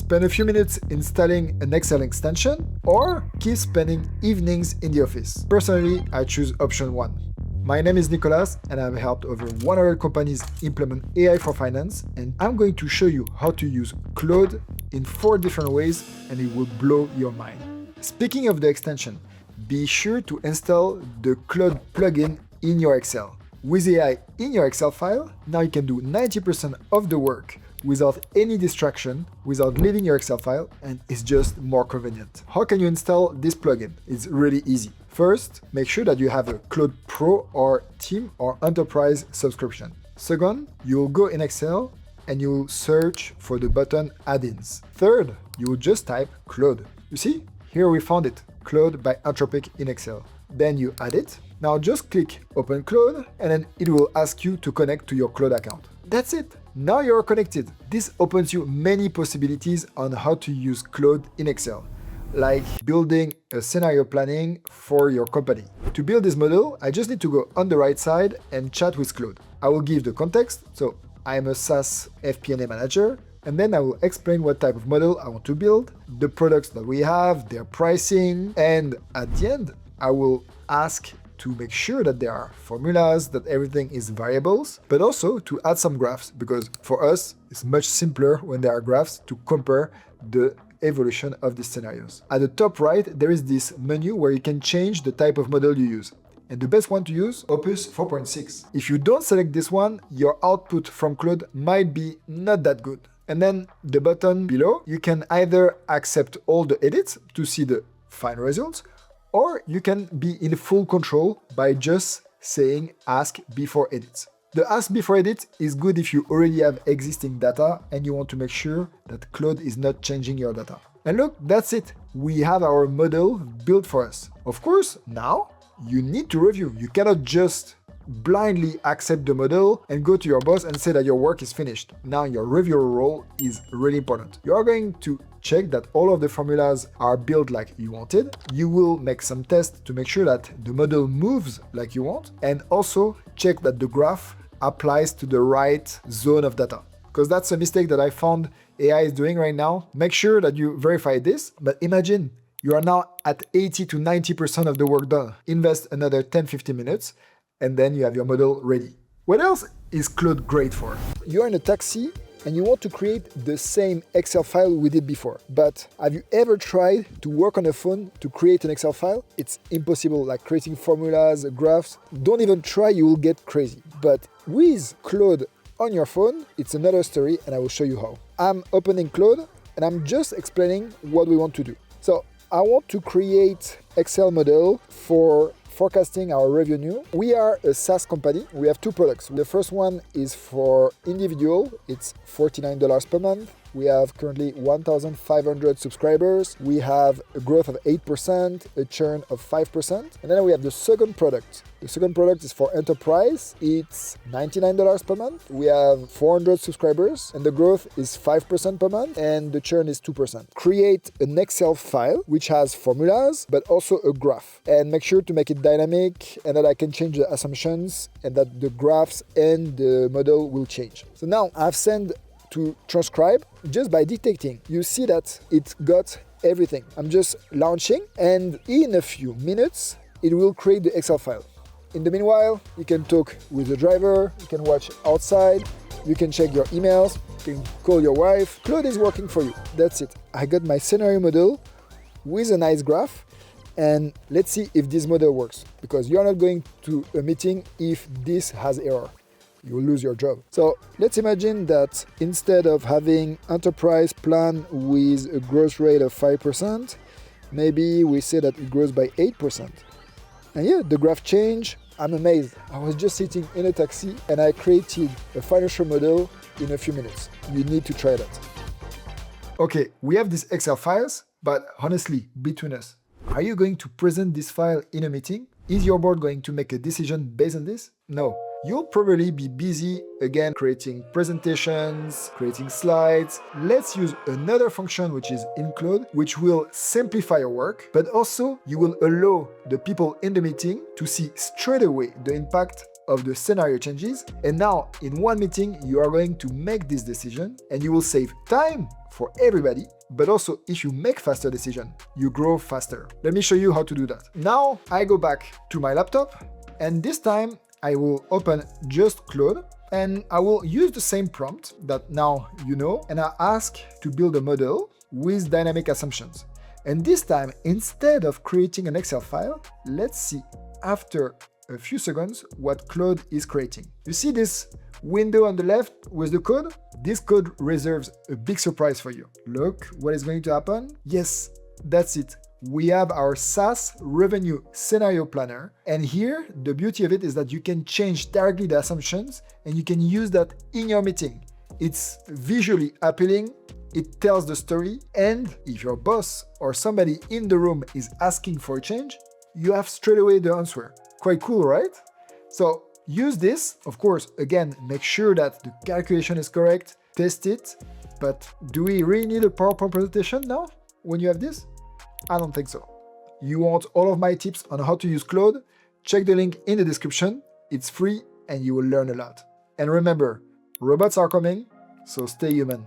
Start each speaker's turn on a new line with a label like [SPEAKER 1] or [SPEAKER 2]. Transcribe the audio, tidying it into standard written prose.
[SPEAKER 1] Spend a few minutes installing an Excel extension, or keep spending evenings in the office. Personally, I choose option 1. My name is Nicolas, and I've helped over 100 companies implement AI for finance, and I'm going to show you how to use Claude in 4 different ways, and it will blow your mind. Speaking of the extension, be sure to install the Claude plugin in your Excel. With AI in your Excel file, now you can do 90% of the work without any distraction, without leaving your Excel file, and it's just more convenient. How can you install this plugin? It's really easy. First, make sure that you have a Claude Pro or Team or Enterprise subscription. Second, you'll go in Excel and you'll search for the button Add-ins. Third, you'll just type Claude. You see? Here we found it, Claude by Anthropic in Excel. Then you add it. Now just click Open Claude, and then it will ask you to connect to your Claude account. That's it. Now you're connected. This opens you many possibilities on how to use Claude in Excel, like building a scenario planning for your company. To build this model, I just need to go on the right side and chat with Claude. I will give the context, so I'm a SaaS FP&A manager, and then I will explain what type of model I want to build, the products that we have, their pricing, and at the end, I will ask to make sure that there are formulas, that everything is variables, but also to add some graphs, because for us, it's much simpler when there are graphs to compare the evolution of these scenarios. At the top right, there is this menu where you can change the type of model you use. And the best one to use, Opus 4.6. If you don't select this one, your output from Claude might be not that good. And then the button below, you can either accept all the edits to see the final results, or you can be in full control by just saying ask before edits. The ask before edit is good if you already have existing data and you want to make sure that Claude is not changing your data. And look, that's it. We have our model built for us. Of course, now you need to review. You cannot just blindly accept the model and go to your boss and say that your work is finished. Now your reviewer role is really important. You are going to check that all of the formulas are built like you wanted. You will make some tests to make sure that the model moves like you want, and also check that the graph applies to the right zone of data. Because that's a mistake that I found AI is doing right now. Make sure that you verify this, but imagine you are now at 80 to 90% of the work done. Invest another 10-15 minutes, and then you have your model ready. What else is Claude great for? You're in a taxi and you want to create the same Excel file we did before. But have you ever tried to work on a phone to create an Excel file? It's impossible, like creating formulas, graphs. Don't even try, you will get crazy. But with Claude on your phone, it's another story, and I will show you how. I'm opening Claude and I'm just explaining what we want to do. So I want to create Excel model for forecasting our revenue. We are a SaaS company. We have 2 products. The first one is for individual. It's $49 per month. We have currently 1,500 subscribers. We have a growth of 8%, a churn of 5%. And then we have the second product. The second product is for enterprise. It's $99 per month. We have 400 subscribers and the growth is 5% per month and the churn is 2%. Create an Excel file which has formulas but also a graph, and make sure to make it dynamic and that I can change the assumptions and that the graphs and the model will change. So now I've sent to transcribe just by dictating. You see that it got everything. I'm just launching and in a few minutes it will create the Excel file. In the meanwhile, you can talk with the driver, you can watch outside, you can check your emails, you can call your wife. Claude is working for you. That's it. I got my scenario model with a nice graph, and let's see if this model works, because you're not going to a meeting if this has error. You will lose your job. So let's imagine that instead of having enterprise plan with a growth rate of 5%, maybe we say that it grows by 8%. And yeah, the graph changed. I'm amazed. I was just sitting in a taxi and I created a financial model in a few minutes. You need to try that. Okay, we have these Excel files, but honestly, between us, are you going to present this file in a meeting? Is your board going to make a decision based on this? No. You'll probably be busy again creating presentations, creating slides. Let's use another function which is in Claude, which will simplify your work, but also you will allow the people in the meeting to see straight away the impact of the scenario changes, and now in one meeting you are going to make this decision, and you will save time for everybody, but also if you make faster decision, you grow faster. Let me show you how to do that. Now I go back to my laptop, and this time I will open just Claude, and I will use the same prompt that now you know, and I ask to build a model with dynamic assumptions. And this time, instead of creating an Excel file, let's see after a few seconds what Claude is creating. You see this window on the left with the code? This code reserves a big surprise for you. Look what is going to happen. Yes, that's it. We have our SaaS revenue scenario planner. And here, the beauty of it is that you can change directly the assumptions and you can use that in your meeting. It's visually appealing. It tells the story, and if your boss or somebody in the room is asking for a change, you have straight away the answer. Quite cool, right? So use this. Of course, again, make sure that the calculation is correct, test it, but do we really need a PowerPoint presentation now when you have this? I don't think so. You want all of my tips on how to use Claude? Check the link in the description. It's free and you will learn a lot. And remember, robots are coming, so stay human.